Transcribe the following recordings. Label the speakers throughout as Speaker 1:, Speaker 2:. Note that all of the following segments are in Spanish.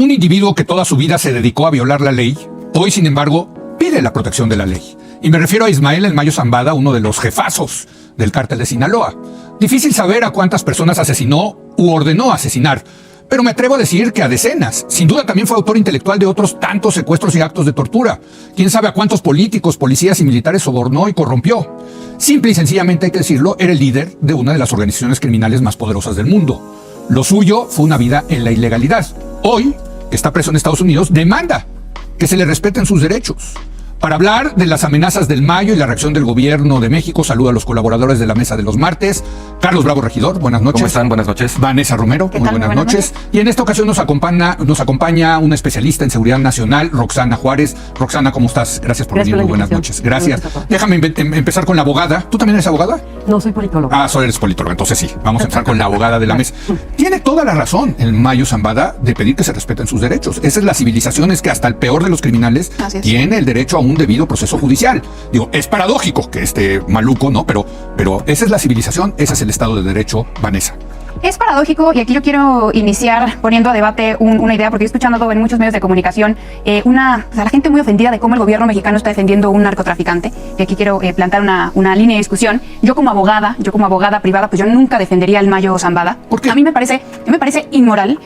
Speaker 1: Un individuo que toda su vida se dedicó a violar la ley, hoy, sin embargo, pide la protección de la ley. Y me refiero a Ismael El Mayo Zambada, uno de los jefazos del cártel de Sinaloa. Difícil saber a cuántas personas asesinó u ordenó asesinar, pero me atrevo a decir que a decenas. Sin duda también fue autor intelectual de otros tantos secuestros y actos de tortura. Quién sabe a cuántos políticos, policías y militares sobornó y corrompió. Simple y sencillamente, hay que decirlo, era el líder de una de las organizaciones criminales más poderosas del mundo. Lo suyo fue una vida en la ilegalidad. Hoy, que está preso en Estados Unidos, demanda que se le respeten sus derechos. Para hablar de las amenazas del Mayo y la reacción del gobierno de México, saludo a los colaboradores de la mesa de los martes. Carlos Bravo Regidor, buenas noches.
Speaker 2: ¿Cómo están? Buenas noches.
Speaker 1: Vanessa Romero, muy buenas noches. Y en esta ocasión nos acompaña una especialista en seguridad nacional, Roxana Juárez. Roxana, ¿cómo estás? Gracias por venir, muy buenas noches. Gracias. Déjame empezar con la abogada. ¿Tú también eres abogada?
Speaker 3: No, soy politóloga.
Speaker 1: Ah, eres politóloga, entonces sí. Vamos a empezar con la abogada de la mesa. Tiene toda la razón el Mayo Zambada de pedir que se respeten sus derechos. Esa es la civilización, es que hasta el peor de los criminales tiene el derecho a un debido proceso judicial. Digo, es paradójico que esté maluco, ¿no? Pero esa es la civilización, ese es el Estado de Derecho, Vanessa.
Speaker 4: Es paradójico, y aquí yo quiero iniciar poniendo a debate una idea, porque he escuchado en muchos medios de comunicación la gente muy ofendida de cómo el gobierno mexicano está defendiendo a un narcotraficante, y aquí quiero plantear una línea de discusión. Yo como abogada privada, pues yo nunca defendería al Mayo Zambada.
Speaker 1: ¿Por qué?
Speaker 4: A mí me parece inmoral,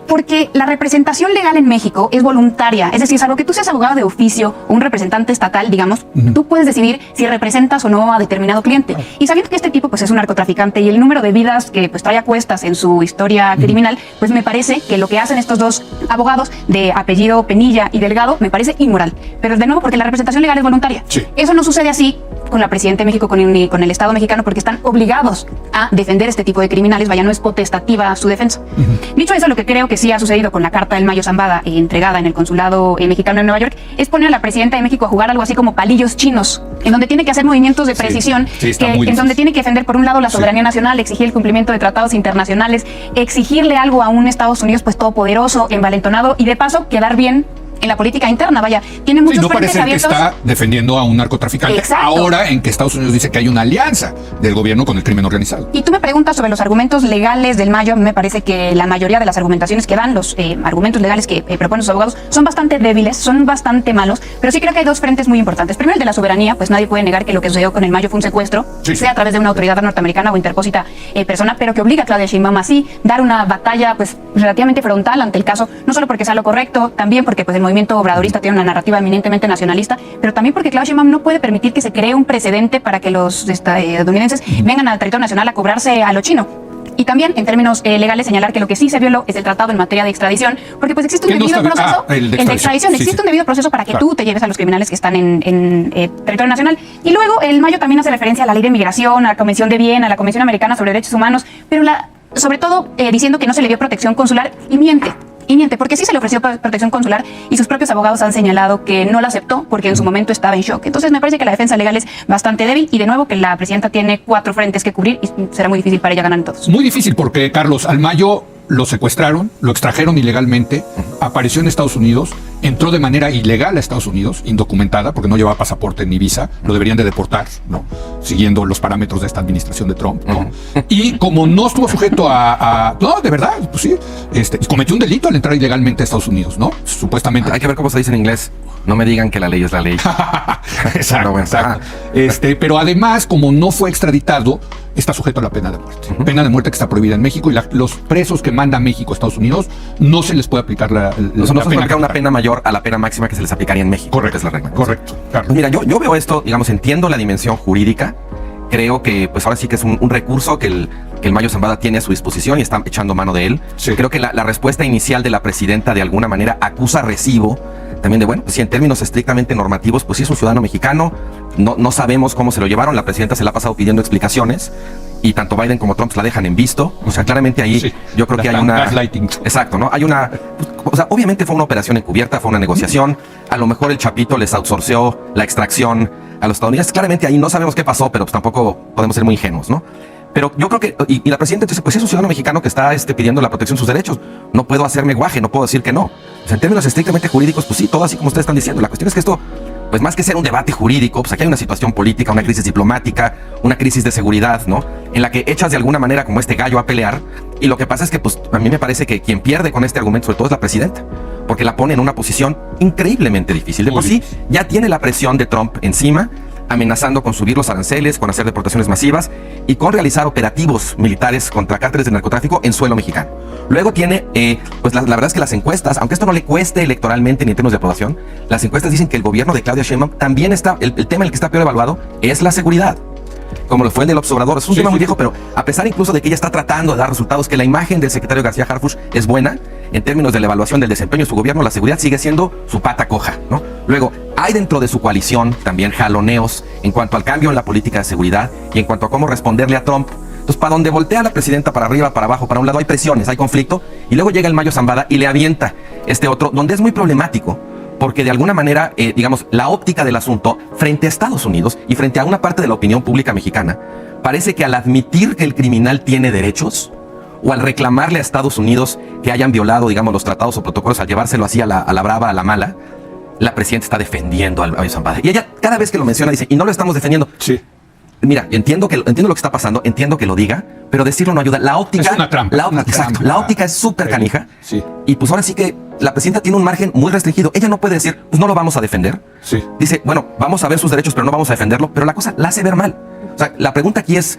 Speaker 4: porque la representación legal en México es voluntaria, es decir, salvo que tú seas abogado de oficio o un representante estatal, digamos, tú puedes decidir si representas o no a determinado cliente. Y sabiendo que este tipo pues es un narcotraficante y el número de vidas que pues trae a cuestas en su historia criminal, pues me parece que lo que hacen estos dos abogados de apellido Penilla y Delgado me parece inmoral. Pero de nuevo, porque la representación legal es voluntaria.
Speaker 1: Sí.
Speaker 4: Eso no sucede así con la Presidenta de México, con el Estado mexicano, porque están obligados a defender este tipo de criminales. Vaya, no es potestativa su defensa. Dicho eso, lo que creo que sí ha sucedido con la carta del Mayo Zambada entregada en el consulado mexicano en Nueva York es poner a la Presidenta de México a jugar algo así como palillos chinos, en donde tiene que hacer movimientos de precisión, en donde tiene que defender por un lado la soberanía nacional, exigir el cumplimiento de tratados internacionales, exigirle algo a un Estados Unidos pues todopoderoso, envalentonado, y de paso quedar bien en la política interna. Vaya, tiene muchos
Speaker 1: no
Speaker 4: frentes
Speaker 1: parece
Speaker 4: abiertos.
Speaker 1: Que está defendiendo a un narcotraficante.
Speaker 4: Exacto.
Speaker 1: Ahora en que Estados Unidos dice que hay una alianza del gobierno con el crimen organizado.
Speaker 4: Y tú me preguntas sobre los argumentos legales del Mayo. Me parece que la mayoría de las argumentaciones que dan, los argumentos legales que proponen sus abogados, son bastante débiles, son bastante malos, pero sí creo que hay dos frentes muy importantes. Primero, el de la soberanía, pues nadie puede negar que lo que sucedió con el Mayo fue un secuestro, sea a través de una autoridad norteamericana o interpósita persona, pero que obliga a Claudia Sheinbaum así dar una batalla pues relativamente frontal ante el caso, no solo porque sea lo correcto, también porque pues el movimiento obradorista tiene una narrativa eminentemente nacionalista, pero también porque Claudia Sheinbaum no puede permitir que se cree un precedente para que los estadounidenses vengan al territorio nacional a cobrarse a lo chino. Y también, en términos legales, señalar que lo que sí se violó es el tratado en materia de extradición, porque pues existe un debido proceso, el de extradición, existe un debido proceso para que tú te lleves a los criminales que están en territorio nacional. Y luego el Mayo también hace referencia a la ley de migración, a la Convención de Viena, a la Convención Americana sobre Derechos Humanos, pero sobre todo diciendo que no se le dio protección consular, y miente, porque sí se le ofreció protección consular y sus propios abogados han señalado que no la aceptó porque en su momento estaba en shock. Entonces me parece que la defensa legal es bastante débil, y de nuevo que la presidenta tiene 4 frentes que cubrir y será muy difícil para ella ganar en todos.
Speaker 1: Muy difícil porque, Carlos, al Mayo lo secuestraron, lo extrajeron ilegalmente, apareció en Estados Unidos, entró de manera ilegal a Estados Unidos, indocumentada, porque no llevaba pasaporte ni visa, lo deberían de deportar, ¿no? Siguiendo los parámetros de esta administración de Trump, ¿no? Y como no estuvo sujeto no, de verdad, pues sí, cometió un delito al entrar ilegalmente a Estados Unidos, ¿no? Supuestamente.
Speaker 2: Hay que ver cómo se dice en inglés. No me digan que la ley es la ley.
Speaker 1: Exacto, bueno, exacto. Pero además, como no fue extraditado, está sujeto a la pena de muerte. Pena de muerte que está prohibida en México, y los presos que manda México a Estados Unidos no se les puede aplicar la pena.
Speaker 2: Una pena mayor a la pena máxima que se les aplicaría en México.
Speaker 1: Correcto,
Speaker 2: es la regla.
Speaker 1: Correcto.
Speaker 2: Pues mira, yo veo esto, digamos, entiendo la dimensión jurídica. Creo que pues ahora sí que es un recurso que el Mayo Zambada tiene a su disposición y está echando mano de él. Sí. Creo que la respuesta inicial de la presidenta de alguna manera acusa recibo también de, bueno, pues sí, en términos estrictamente normativos, pues sí es un ciudadano mexicano, no sabemos cómo se lo llevaron, la presidenta se la ha pasado pidiendo explicaciones, y tanto Biden como Trump la dejan en visto. O sea, claramente ahí yo creo que hay una...
Speaker 1: Gaslighting.
Speaker 2: Exacto, ¿no? Hay una... O sea, obviamente fue una operación encubierta, fue una negociación, a lo mejor el Chapito les outsourceó la extracción a los estadounidenses. Claramente ahí no sabemos qué pasó, pero pues tampoco podemos ser muy ingenuos, ¿no? Pero yo creo que, y la presidenta entonces, pues es un ciudadano mexicano que está pidiendo la protección de sus derechos. No puedo hacerme guaje, no puedo decir que no. O sea, en términos estrictamente jurídicos, pues sí, todo así como ustedes están diciendo. La cuestión es que esto pues más que ser un debate jurídico, pues aquí hay una situación política, una crisis diplomática, una crisis de seguridad, ¿no? En la que echas de alguna manera como este gallo a pelear, y lo que pasa es que pues a mí me parece que quien pierde con este argumento sobre todo es la presidenta, porque la pone en una posición increíblemente difícil. De por sí ya tiene la presión de Trump encima, amenazando con subir los aranceles, con hacer deportaciones masivas y con realizar operativos militares contra cárteles de narcotráfico en suelo mexicano. Luego tiene, pues la verdad es que las encuestas, aunque esto no le cueste electoralmente ni en términos de aprobación, las encuestas dicen que el gobierno de Claudia Sheinbaum también está, el tema en el que está peor evaluado es la seguridad, como lo fue el del López Obrador. Es un tema muy viejo, pero a pesar incluso de que ella está tratando de dar resultados, que la imagen del secretario García Harfuch es buena, en términos de la evaluación del desempeño de su gobierno, la seguridad sigue siendo su pata coja, ¿no? Luego, hay dentro de su coalición también jaloneos en cuanto al cambio en la política de seguridad y en cuanto a cómo responderle a Trump. Entonces, para donde voltea la presidenta, para arriba, para abajo, para un lado, hay presiones, hay conflicto, y luego llega el Mayo Zambada y le avienta este otro, donde es muy problemático, porque de alguna manera, digamos, la óptica del asunto frente a Estados Unidos y frente a una parte de la opinión pública mexicana, parece que al admitir que el criminal tiene derechos, o al reclamarle a Estados Unidos que hayan violado, digamos, los tratados o protocolos, al llevárselo así a la brava, a la mala, la presidenta está defendiendo al Mayo Zambada. Y ella, cada vez que lo menciona, dice, y no lo estamos defendiendo.
Speaker 1: Sí.
Speaker 2: Mira, entiendo lo que está pasando, entiendo que lo diga, pero decirlo no ayuda. La óptica...
Speaker 1: Es una trampa.
Speaker 2: Exacto. La óptica es súper canija.
Speaker 1: Sí.
Speaker 2: Y pues ahora sí que la presidenta tiene un margen muy restringido. Ella no puede decir, pues no lo vamos a defender.
Speaker 1: Sí.
Speaker 2: Dice, bueno, vamos a ver sus derechos, pero no vamos a defenderlo. Pero la cosa la hace ver mal. O sea, la pregunta aquí es,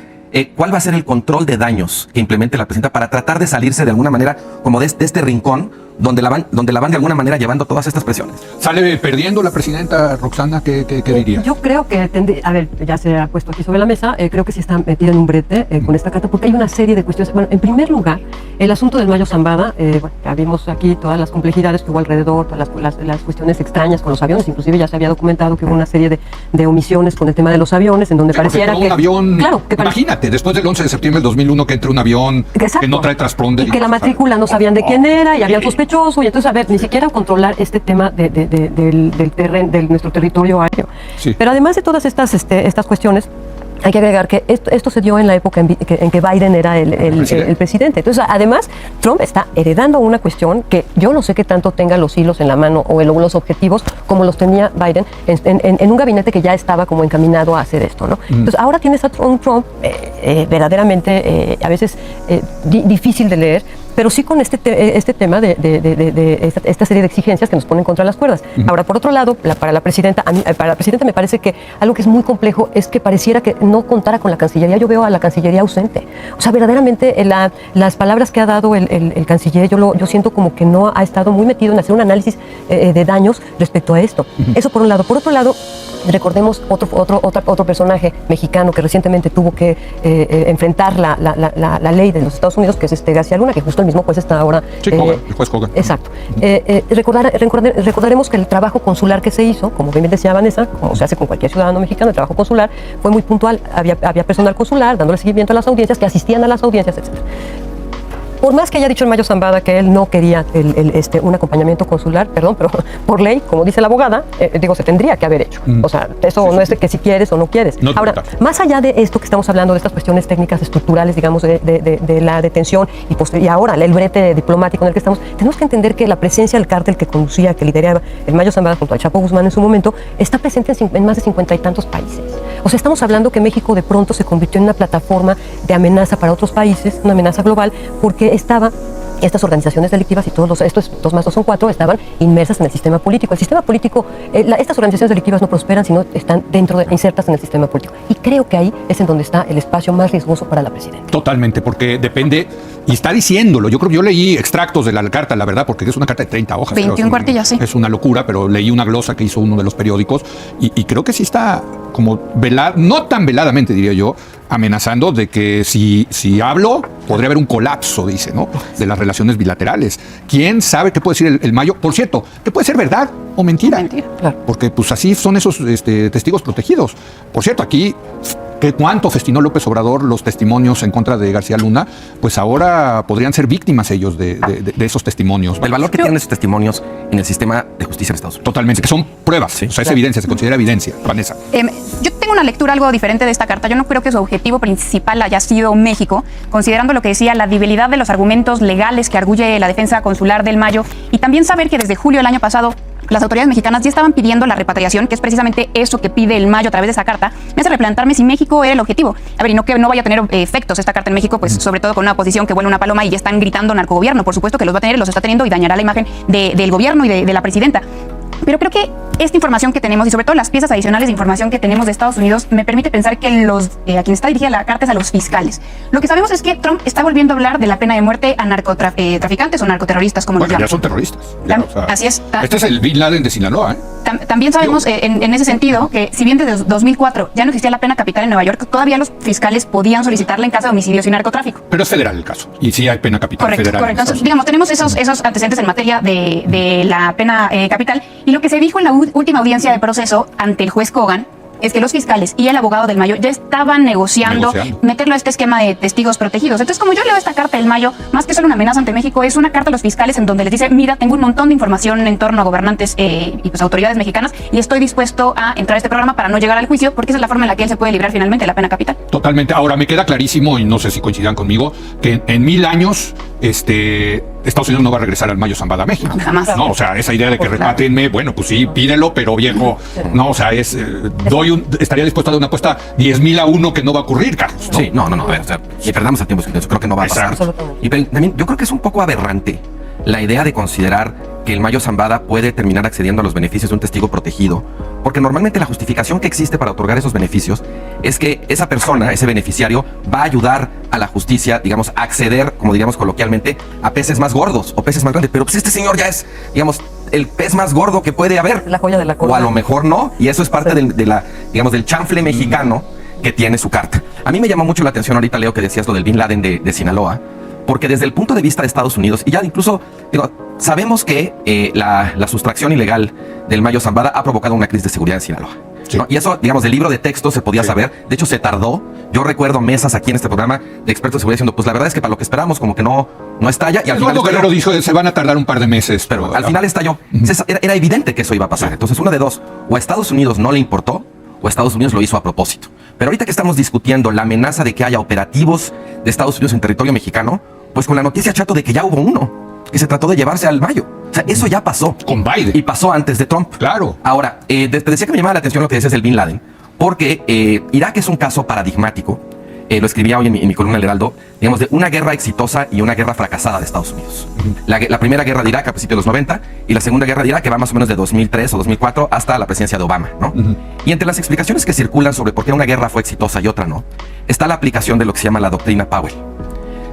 Speaker 2: ¿cuál va a ser el control de daños que implemente la presidenta para tratar de salirse de alguna manera como de este rincón donde la van de alguna manera llevando todas estas presiones?
Speaker 1: ¿Sale perdiendo la presidenta, Roxana? ¿Qué diría?
Speaker 3: Yo creo que, a ver, ya se ha puesto aquí sobre la mesa, creo que sí está metida en un brete con esta carta, porque hay una serie de cuestiones. Bueno, en primer lugar, el asunto del Mayo Zambada, bueno, ya vimos aquí todas las complejidades que hubo alrededor, todas las cuestiones extrañas con los aviones, inclusive ya se había documentado que hubo una serie de omisiones con el tema de los aviones, en donde pareciera que...
Speaker 1: un avión,
Speaker 3: claro,
Speaker 1: imagínate, después del 11 de septiembre del 2001 que entre un avión que no trae transponder.
Speaker 3: Y que la matrícula no sabían de quién era y habían sospechoso, y entonces, a ver, ni siquiera controlar este tema de nuestro territorio aéreo.
Speaker 1: Sí.
Speaker 3: Pero además de todas estas cuestiones, hay que agregar que esto se dio en la época en que Biden era el presidente. Entonces, además, Trump está heredando una cuestión que yo no sé qué tanto tenga los hilos en la mano o los objetivos como los tenía Biden en un gabinete que ya estaba como encaminado a hacer esto, ¿no? Entonces, ahora tienes a un Trump verdaderamente a veces difícil de leer, pero sí con este tema de esta serie de exigencias que nos ponen contra las cuerdas. Ahora, por otro lado, para la presidenta me parece que algo que es muy complejo es que pareciera que no contara con la Cancillería. Yo veo a la Cancillería ausente. O sea, verdaderamente las palabras que ha dado el canciller, yo siento como que no ha estado muy metido en hacer un análisis de daños respecto a esto. Eso por un lado. Por otro lado, recordemos otro personaje mexicano que recientemente tuvo que enfrentar la ley de los Estados Unidos, que es García Luna, que justo el mismo juez está ahora...
Speaker 1: Sí, el juez Kogan.
Speaker 3: Exacto. Recordaremos que el trabajo consular que se hizo, como bien decía Vanessa, como se hace con cualquier ciudadano mexicano, el trabajo consular fue muy puntual. Había personal consular dándole seguimiento a las audiencias, que asistían a las audiencias, etc. Por más que haya dicho el Mayo Zambada que él no quería un acompañamiento consular, perdón, pero por ley, como dice la abogada, se tendría que haber hecho. O sea, eso no es de que si quieres o no quieres.
Speaker 1: No.
Speaker 3: Ahora, más allá de esto que estamos hablando, de estas cuestiones técnicas, estructurales, digamos, de la detención y ahora el brete diplomático en el que estamos, tenemos que entender que la presencia del cártel que conducía, que lideraba el Mayo Zambada junto al Chapo Guzmán en su momento, está presente en más de 50 y tantos países. O sea, estamos hablando que México de pronto se convirtió en una plataforma de amenaza para otros países, una amenaza global, porque estas organizaciones delictivas y estos 2 más 2 son 4 estaban inmersas en el sistema político. El sistema político, estas organizaciones delictivas no prosperan si no están insertas en el sistema político. Y creo que ahí es en donde está el espacio más riesgoso para la presidenta.
Speaker 1: Totalmente, porque depende, y está diciéndolo. Yo creo que yo leí extractos de la carta, la verdad, porque es una carta de 30 hojas.
Speaker 4: 21 cuartillas, sí.
Speaker 1: Es una locura, pero leí una glosa que hizo uno de los periódicos y creo que sí está como no tan veladamente, diría yo, amenazando de que si hablo, podría haber un colapso, dice, ¿no? De las relaciones bilaterales. ¿Quién sabe qué puede decir el Mayo? Por cierto, que puede ser verdad o mentira.
Speaker 3: Claro.
Speaker 1: Porque pues así son esos testigos protegidos. Por cierto, aquí... ¿Cuánto festinó López Obrador los testimonios en contra de García Luna? Pues ahora podrían ser víctimas ellos de esos testimonios.
Speaker 2: El valor que tienen esos testimonios en el sistema de justicia en Estados Unidos.
Speaker 1: Totalmente, que son pruebas, sí, o sea, es evidencia, se considera evidencia. Vanessa.
Speaker 4: Yo tengo una lectura algo diferente de esta carta. Yo no creo que su objetivo principal haya sido México, considerando lo que decía la debilidad de los argumentos legales que arguye la defensa consular del Mayo, y también saber que desde julio del año pasado las autoridades mexicanas ya estaban pidiendo la repatriación, que es precisamente eso que pide el Mayo a través de esa carta, me hace replantearme si México era el objetivo. A ver, y no que no vaya a tener efectos esta carta en México, pues sobre todo con una oposición que vuela una paloma y ya están gritando narcogobierno. Por supuesto que los va a tener, los está teniendo y dañará la imagen del gobierno y de la presidenta. Pero creo que esta información que tenemos y sobre todo las piezas adicionales de información que tenemos de Estados Unidos me permite pensar que a quien está dirigida la carta es a los fiscales. Lo que sabemos es que Trump está volviendo a hablar de la pena de muerte a narcotraficantes o narcoterroristas, como los llaman.
Speaker 1: Ya son terroristas. Ya,
Speaker 4: así es.
Speaker 1: Este es el Bin Laden de Sinaloa, ¿eh?
Speaker 4: También sabemos en ese sentido que si bien desde 2004 ya no existía la pena capital en Nueva York, todavía los fiscales podían solicitarla en caso de homicidios y narcotráfico.
Speaker 1: Pero es federal el caso. Y sí hay pena capital federal.
Speaker 4: Correcto. Entonces, digamos, tenemos esos antecedentes en materia de la pena capital. Y lo que se dijo en la última audiencia de proceso ante el juez Kogan es que los fiscales y el abogado del Mayo ya estaban negociando meterlo a este esquema de testigos protegidos. Entonces, como yo leo esta carta del Mayo, más que solo una amenaza ante México, es una carta a los fiscales en donde les dice, mira, tengo un montón de información en torno a gobernantes y pues autoridades mexicanas y estoy dispuesto a entrar a este programa para no llegar al juicio, porque esa es la forma en la que él se puede librar finalmente de la pena capital.
Speaker 1: Totalmente. Ahora, me queda clarísimo, y no sé si coincidan conmigo, que en 1000 años Estados Unidos no va a regresar al Mayo Zambada a México.
Speaker 4: Jamás.
Speaker 1: No, o sea, esa idea de que repátrienme, bueno, pues sí, pídelo, pero viejo, no, o sea, estaría dispuesto a dar una apuesta 10,000 a 1 que no va a ocurrir, Carlos, ¿no?
Speaker 2: Sí, no, a ver, o sea, si perdamos el tiempo, creo que no va a pasar. Y también yo creo que es un poco aberrante la idea de considerar que el Mayo Zambada puede terminar accediendo a los beneficios de un testigo protegido, porque normalmente la justificación que existe para otorgar esos beneficios es que esa persona, ese beneficiario, va a ayudar a la justicia, digamos, a acceder, como diríamos coloquialmente, a peces más gordos o peces más grandes. Pero pues este señor ya es, digamos, el pez más gordo que puede haber.
Speaker 3: La joya de la corona.
Speaker 2: O a lo mejor no, y eso es parte del chanfle mexicano que tiene su carta. A mí me llamó mucho la atención ahorita, Leo, que decías lo del Bin Laden de Sinaloa, porque desde el punto de vista de Estados Unidos, y ya incluso, sabemos que la sustracción ilegal del Mayo Zambada ha provocado una crisis de seguridad en Sinaloa. Sí. ¿No? Y eso, digamos, del libro de texto se podía saber. De hecho, se tardó. Yo recuerdo mesas aquí en este programa de expertos de seguridad diciendo, pues la verdad es que para lo que esperamos como que no estalla. Y al final
Speaker 1: Guerrero dijo, se van a tardar un par de meses.
Speaker 2: Pero al final estalló. Era evidente que eso iba a pasar. Entonces, una de dos. O a Estados Unidos no le importó, o Estados Unidos lo hizo a propósito. Pero ahorita que estamos discutiendo la amenaza de que haya operativos de Estados Unidos en territorio mexicano, pues con la noticia chato de que ya hubo uno, que se trató de llevarse al Mayo. O sea, eso ya pasó.
Speaker 1: Con Biden.
Speaker 2: Y pasó antes de Trump.
Speaker 1: Claro.
Speaker 2: Ahora, te decía que me llamaba la atención lo que decías del Bin Laden, porque Irak es un caso paradigmático. Lo escribía hoy en mi columna El Heraldo, digamos, de una guerra exitosa y una guerra fracasada de Estados Unidos. La primera guerra de Irak a principios de los 90 y la segunda guerra de Irak que va más o menos de 2003 o 2004 hasta la presidencia de Obama, ¿no? Y entre las explicaciones que circulan sobre por qué una guerra fue exitosa y otra no, está la aplicación de lo que se llama la doctrina Powell.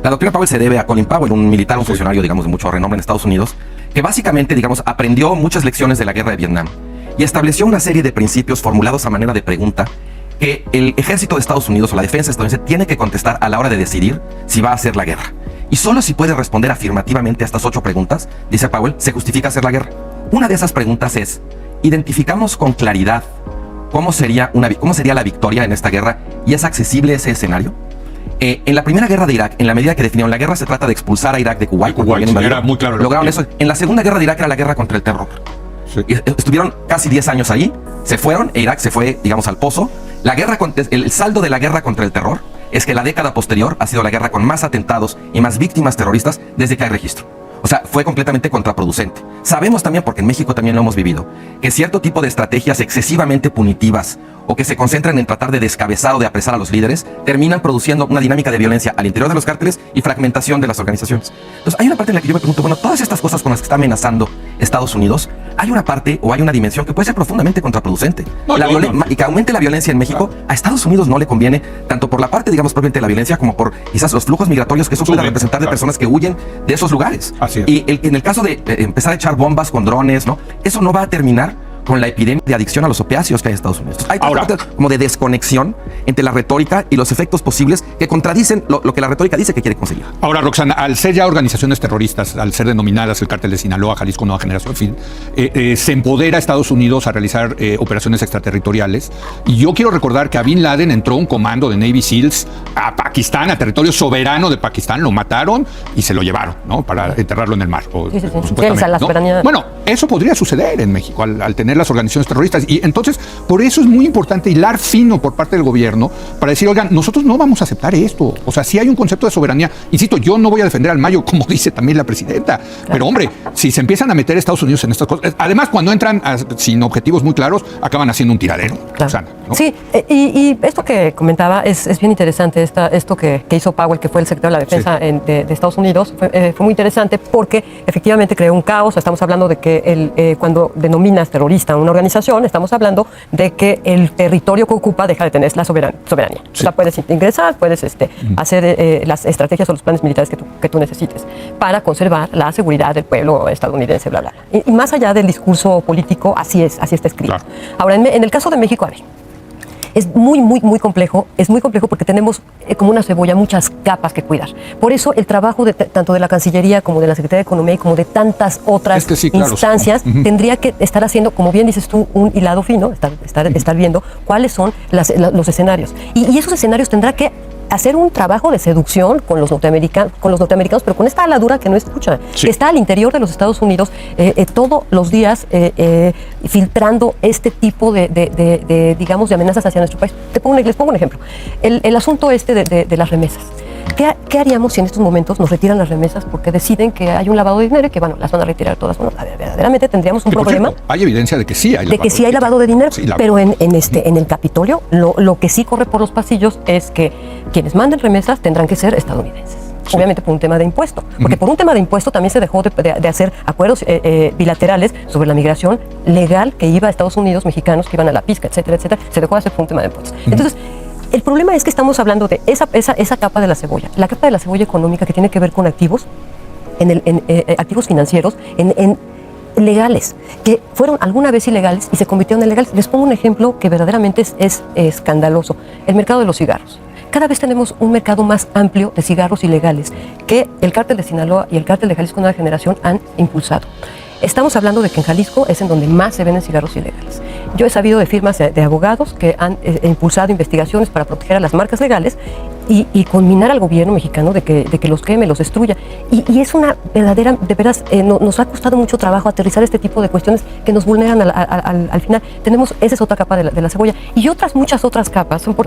Speaker 2: La doctrina Powell se debe a Colin Powell, un militar, un funcionario, digamos, de mucho renombre en Estados Unidos, que básicamente, digamos, aprendió muchas lecciones de la guerra de Vietnam y estableció una serie de principios formulados a manera de pregunta que el ejército de Estados Unidos o la defensa estadounidense tiene que contestar a la hora de decidir si va a hacer la guerra. Y solo si puede responder afirmativamente a estas 8 preguntas, dice Powell, se justifica hacer la guerra. Una de esas preguntas es, ¿identificamos con claridad cómo sería la victoria en esta guerra y es accesible ese escenario? En la primera guerra de Irak, en la medida que definieron la guerra, se trata de expulsar a Irak de Kuwait.
Speaker 1: Era muy claro.
Speaker 2: Lograron eso. En la segunda guerra de Irak era la guerra contra el terror. Sí. Y estuvieron casi 10 años ahí, se fueron, e Irak se fue, digamos, al pozo. El saldo de la guerra contra el terror es que la década posterior ha sido la guerra con más atentados y más víctimas terroristas desde que hay registro. O sea, fue completamente contraproducente. Sabemos también, porque en México también lo hemos vivido, que cierto tipo de estrategias excesivamente punitivas o que se concentran en tratar de descabezar o de apresar a los líderes, terminan produciendo una dinámica de violencia al interior de los cárteles y fragmentación de las organizaciones. Entonces, hay una parte en la que yo me pregunto, bueno, todas estas cosas con las que está amenazando Estados Unidos, hay una parte o hay una dimensión que puede ser profundamente contraproducente. Y que aumente la violencia en México, a Estados Unidos no le conviene, tanto por la parte, digamos, propiamente de la violencia, como por quizás los flujos migratorios que eso pueda representar de personas que huyen de esos lugares. Y en el caso de empezar a echar bombas con drones, ¿no? Eso no va a terminar con la epidemia de adicción a los opiáceos que hay en Estados Unidos. Hay parte como de desconexión entre la retórica y los efectos posibles que contradicen lo que la retórica dice que quiere conseguir.
Speaker 1: Ahora, Roxana, al ser ya organizaciones terroristas, al ser denominadas el Cártel de Sinaloa, Jalisco Nueva Generación, en fin, se empodera a Estados Unidos a realizar operaciones extraterritoriales. Y yo quiero recordar que a Bin Laden entró un comando de Navy SEALs a Pakistán, a territorio soberano de Pakistán, lo mataron y se lo llevaron, ¿no? Para enterrarlo en el mar.
Speaker 3: Sí, la soberanía.
Speaker 1: Bueno, eso podría suceder en México al tener las organizaciones terroristas. Y entonces, por eso es muy importante hilar fino por parte del gobierno para decir, oigan, nosotros no vamos a aceptar esto. O sea, si hay un concepto de soberanía, insisto, yo no voy a defender al Mayo, como dice también la presidenta. Pero hombre, si se empiezan a meter Estados Unidos en estas cosas, además cuando entran sin objetivos muy claros, acaban haciendo un tiradero.
Speaker 3: Claro.
Speaker 1: Sana, ¿no?
Speaker 3: Sí, y esto que comentaba es bien interesante, esto que hizo Powell, que fue el secretario de la Defensa de Estados Unidos, fue muy interesante porque efectivamente creó un caos. Estamos hablando de que cuando denominas terrorista a una organización, estamos hablando de que el territorio que ocupa deja de tener la soberanía. Sí. O sea, puedes ingresar, puedes hacer las estrategias o los planes militares que tú necesites para conservar la seguridad del pueblo estadounidense, bla, bla. Y más allá del discurso político, así está escrito. Claro. Ahora, en el caso de México, a ver, es muy complejo. Es muy complejo porque tenemos como una cebolla muchas capas que cuidar. Por eso el trabajo tanto de la Cancillería como de la Secretaría de Economía y como de tantas otras instancias tendría que estar haciendo, como bien dices tú, un hilado fino, estar viendo cuáles son los escenarios. Y esos escenarios tendrá que hacer un trabajo de seducción con los norteamericanos, pero con esta aladura que no escucha, que está al interior de los Estados Unidos todos los días filtrando este tipo de digamos, de amenazas hacia nuestro país. Les pongo un ejemplo. El asunto de las remesas. ¿Qué haríamos si en estos momentos nos retiran las remesas porque deciden que hay un lavado de dinero y que, bueno, las van a retirar todas? Bueno, verdaderamente tendríamos un problema.
Speaker 1: Cierto, hay evidencia de que sí hay
Speaker 3: lavado de dinero. Sí, pero en el Capitolio lo que sí corre por los pasillos es que quienes manden remesas tendrán que ser estadounidenses. Sí. Obviamente por un tema de impuesto, porque por un tema de impuesto también se dejó de hacer acuerdos bilaterales sobre la migración legal que iba a Estados Unidos, mexicanos que iban a la pizca, etcétera, se dejó de hacer por un tema de impuestos. Entonces, el problema es que estamos hablando de esa capa de la cebolla, la capa de la cebolla económica que tiene que ver con activos, activos financieros, en legales, que fueron alguna vez ilegales y se convirtieron en legales. Les pongo un ejemplo que verdaderamente es escandaloso: el mercado de los cigarros. Cada vez tenemos un mercado más amplio de cigarros ilegales que el cártel de Sinaloa y el cártel de Jalisco Nueva Generación han impulsado. Estamos hablando de que en Jalisco es en donde más se venden cigarros ilegales. Yo he sabido de firmas de abogados que han impulsado investigaciones para proteger a las marcas legales y conminar al gobierno mexicano de que los queme, los destruya. Y es una verdadera, de veras, nos ha costado mucho trabajo aterrizar este tipo de cuestiones que nos vulneran al final. Esa es otra capa de la cebolla. Y muchas otras capas son, por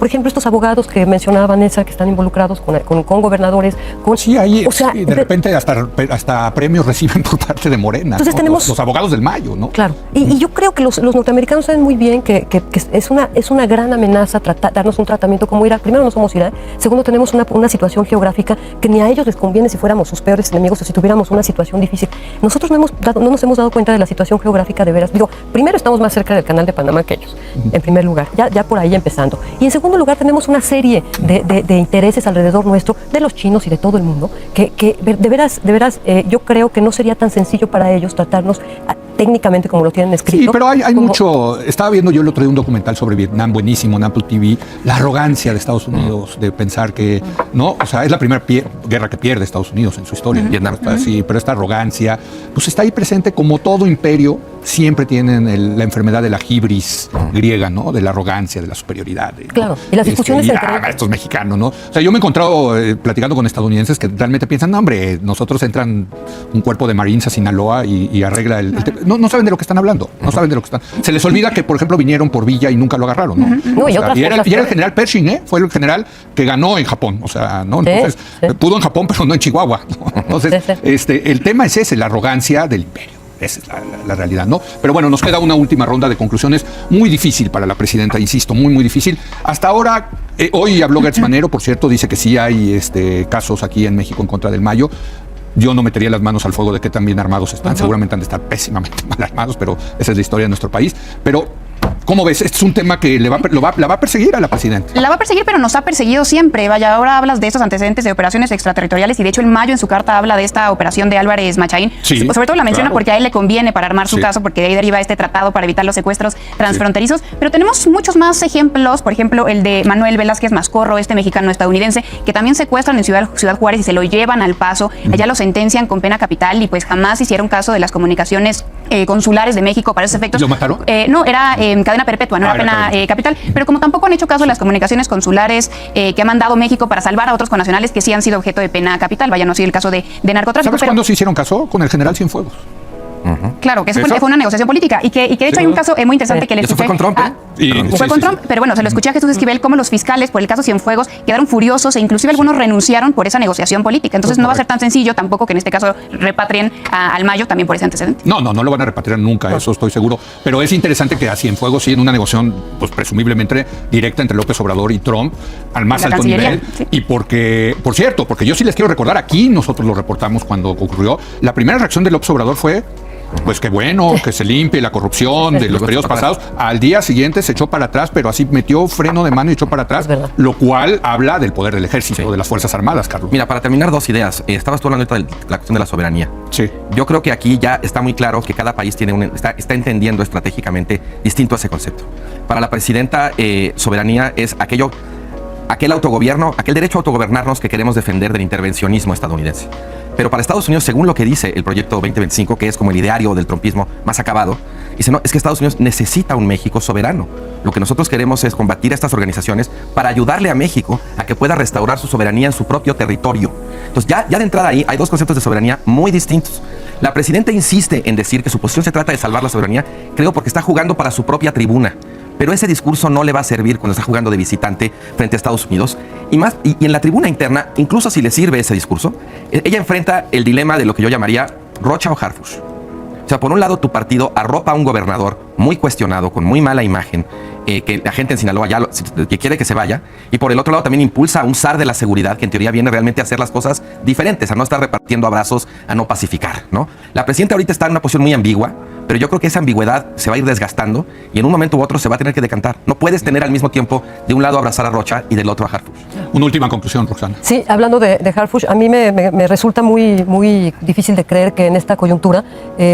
Speaker 3: ejemplo, estos abogados que mencionaba Vanessa, que están involucrados con gobernadores.
Speaker 1: Sí, ahí de repente hasta premios reciben por parte de Morena.
Speaker 3: Entonces tenemos
Speaker 1: los abogados del Mayo, ¿no?
Speaker 3: Claro. Y yo creo que los norteamericanos saben muy bien que es una gran amenaza darnos un tratamiento como Irak. Primero, no somos Irak. Segundo, tenemos una situación geográfica que ni a ellos les conviene si fuéramos sus peores enemigos o si tuviéramos una situación difícil. Nosotros no nos hemos dado cuenta de la situación geográfica de veras. Primero estamos más cerca del Canal de Panamá que ellos, en primer lugar, ya por ahí empezando. Y en segundo lugar, tenemos una serie de intereses alrededor nuestro, de los chinos y de todo el mundo, que de veras, yo creo que no sería tan sencillo para ellos tratarnos técnicamente como lo tienen escrito.
Speaker 1: Sí, pero hay mucho. Estaba viendo yo el otro día un documental sobre Vietnam buenísimo en Apple TV, la arrogancia de Estados Unidos de pensar que, no, o sea, es la primera guerra que pierde Estados Unidos en su historia. Vietnam. Sí, pero esta arrogancia, pues está ahí presente. Como todo imperio, siempre tienen la enfermedad de la hibris griega, ¿no? De la arrogancia, de la superioridad.
Speaker 3: Claro, y las discusiones
Speaker 1: estos mexicanos, ¿no? O sea, yo me he encontrado platicando con estadounidenses que realmente piensan, no, hombre, nosotros entran un cuerpo de Marines a Sinaloa y arregla el tema. No saben de lo que están hablando, no saben de lo que están. Se les olvida que, por ejemplo, vinieron por Villa y nunca lo agarraron, ¿no?
Speaker 3: No, y
Speaker 1: era el general Pershing, fue el general que ganó en Japón, o sea, ¿no? Entonces, pudo en Japón, pero no en Chihuahua, ¿no? Entonces, el tema es ese, la arrogancia del imperio. Esa es la realidad, ¿no? Pero bueno, nos queda una última ronda de conclusiones muy difícil para la presidenta, insisto, muy difícil. Hasta ahora, hoy habló Gertz Manero, por cierto, dice que sí hay casos aquí en México en contra del Mayo. Yo no metería las manos al fuego de que tan bien armados están. Seguramente han de estar pésimamente mal armados, pero esa es la historia de nuestro país. Pero, ¿cómo ves? Este es un tema que la va a perseguir a la presidenta.
Speaker 4: La va a perseguir, pero nos ha perseguido siempre. Vaya, ahora hablas de estos antecedentes de operaciones extraterritoriales y de hecho el Mayo en su carta habla de esta operación de Álvarez Machaín. Sí, sobre todo la menciona porque a él le conviene para armar su caso, porque de ahí deriva este tratado para evitar los secuestros transfronterizos. Pero tenemos muchos más ejemplos, por ejemplo el de Manuel Velázquez Mascorro, este mexicano estadounidense, que también secuestran en Ciudad Juárez y se lo llevan al Paso. Allá lo sentencian con pena capital y pues jamás hicieron caso de las comunicaciones consulares de México para esos efectos.
Speaker 1: ¿Lo mataron?
Speaker 4: No, era cadena perpetua, no era pena capital. Pero como tampoco han hecho caso de las comunicaciones consulares que ha mandado México para salvar a otros connacionales que sí han sido objeto de pena capital, vaya, no ha sido el caso de narcotráfico.
Speaker 1: ¿Sabes cuándo se hicieron caso? Con el general Cienfuegos.
Speaker 4: Claro, que eso fue una negociación política y que de hecho hay un caso muy interesante que le
Speaker 2: Eso
Speaker 4: escuché.
Speaker 2: fue con Trump, ¿eh?
Speaker 4: Fue con Trump, pero bueno, se lo escuché a Jesús Esquivel cómo los fiscales por el caso Cienfuegos quedaron furiosos e inclusive algunos renunciaron por esa negociación política. Entonces no va a ser tan sencillo tampoco que en este caso repatrien al Mayo también por ese antecedente.
Speaker 1: No lo van a repatriar nunca, eso estoy seguro. Pero es interesante que a Cienfuegos sí en una negociación, pues presumiblemente directa entre López Obrador y Trump, al más alto nivel. Sí. Y porque, por cierto, porque yo sí les quiero recordar, aquí nosotros lo reportamos cuando ocurrió, la primera reacción de López Obrador fue: pues qué bueno, que se limpie la corrupción de los periodos pasados. Al día siguiente se echó para atrás, pero así metió freno de mano y echó para atrás, lo cual habla del poder del ejército, de las Fuerzas Armadas, Carlos.
Speaker 2: Mira, para terminar, dos ideas. Estabas tú hablando ahorita de la cuestión de la soberanía.
Speaker 1: Sí.
Speaker 2: Yo creo que aquí ya está muy claro que cada país tiene está entendiendo estratégicamente distinto a ese concepto. Para la presidenta, soberanía es aquel autogobierno, aquel derecho a autogobernarnos que queremos defender del intervencionismo estadounidense. Pero para Estados Unidos, según lo que dice el proyecto 2025, que es como el ideario del trumpismo más acabado, dice, no, es que Estados Unidos necesita un México soberano. Lo que nosotros queremos es combatir a estas organizaciones para ayudarle a México a que pueda restaurar su soberanía en su propio territorio. Entonces, ya de entrada ahí hay dos conceptos de soberanía muy distintos. La presidenta insiste en decir que su posición se trata de salvar la soberanía, creo porque está jugando para su propia tribuna. Pero ese discurso no le va a servir cuando está jugando de visitante frente a Estados Unidos. Y en la tribuna interna, incluso si le sirve ese discurso, ella enfrenta el dilema de lo que yo llamaría Rocha o Harfuch. O sea, por un lado, tu partido arropa a un gobernador muy cuestionado, con muy mala imagen, que la gente en Sinaloa que quiere que se vaya. Y por el otro lado, también impulsa a un zar de la seguridad que en teoría viene realmente a hacer las cosas diferentes, a no estar repartiendo abrazos, a no pacificar, ¿no? La presidenta ahorita está en una posición muy ambigua, pero yo creo que esa ambigüedad se va a ir desgastando y en un momento u otro se va a tener que decantar. No puedes tener al mismo tiempo de un lado abrazar a Rocha y del otro a Harfuch.
Speaker 1: Una última conclusión, Roxana.
Speaker 3: Sí, hablando de Harfuch, a mí me resulta muy difícil de creer que en esta coyuntura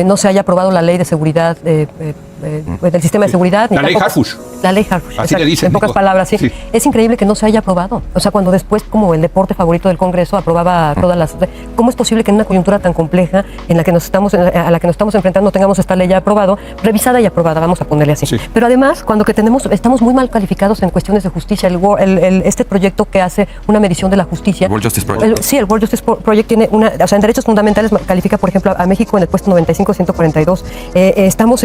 Speaker 3: no se haya aprobado la ley de seguridad del sistema de seguridad.
Speaker 1: La ley Harfuch.
Speaker 3: La ley Harfuch.
Speaker 1: Así le dicen.
Speaker 3: En pocas palabras, sí. Es increíble que no se haya aprobado. O sea, cuando después, como el deporte favorito del Congreso, aprobaba todas las... ¿Cómo es posible que en una coyuntura tan compleja en la que a la que nos estamos enfrentando tengamos esta ley ya aprobado, revisada y aprobada, vamos a ponerle así? Sí. Pero además, cuando que estamos muy mal calificados en cuestiones de justicia, este proyecto que hace una medición de la justicia...
Speaker 2: World Justice Project.
Speaker 3: Sí, el World Justice Project tiene o sea, en derechos fundamentales califica, por ejemplo, a México en el puesto 95-142. Estamos,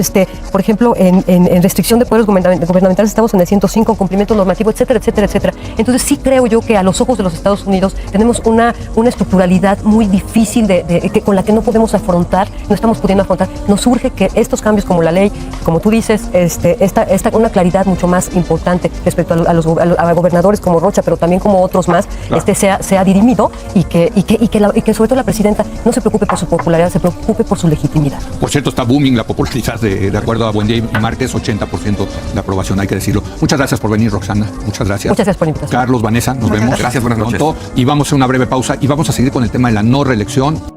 Speaker 3: por ejemplo, en restricción de poderes gubernamentales estamos en el 105, en cumplimiento normativo, etcétera, etcétera, etcétera. Entonces sí creo yo que a los ojos de los Estados Unidos tenemos una estructuralidad muy difícil con la que no podemos afrontar, no estamos pudiendo afrontar. Nos urge que estos cambios como la ley, como tú dices, una claridad mucho más importante respecto a gobernadores como Rocha, pero también como otros más, claro. sea dirimido y que sobre todo la presidenta no se preocupe por su popularidad, se preocupe por su legitimidad.
Speaker 1: Por cierto, está booming la popularidad de acuerdo a Buendía y Márquez, 80% de aprobación, hay que decirlo. Muchas gracias por venir, Roxana. Muchas gracias.
Speaker 3: Muchas gracias por la invitación.
Speaker 1: Carlos, Vanessa, nos vemos.
Speaker 2: Gracias, buenas noches.
Speaker 1: Y vamos a hacer una breve pausa y vamos a seguir con el tema de la no reelección.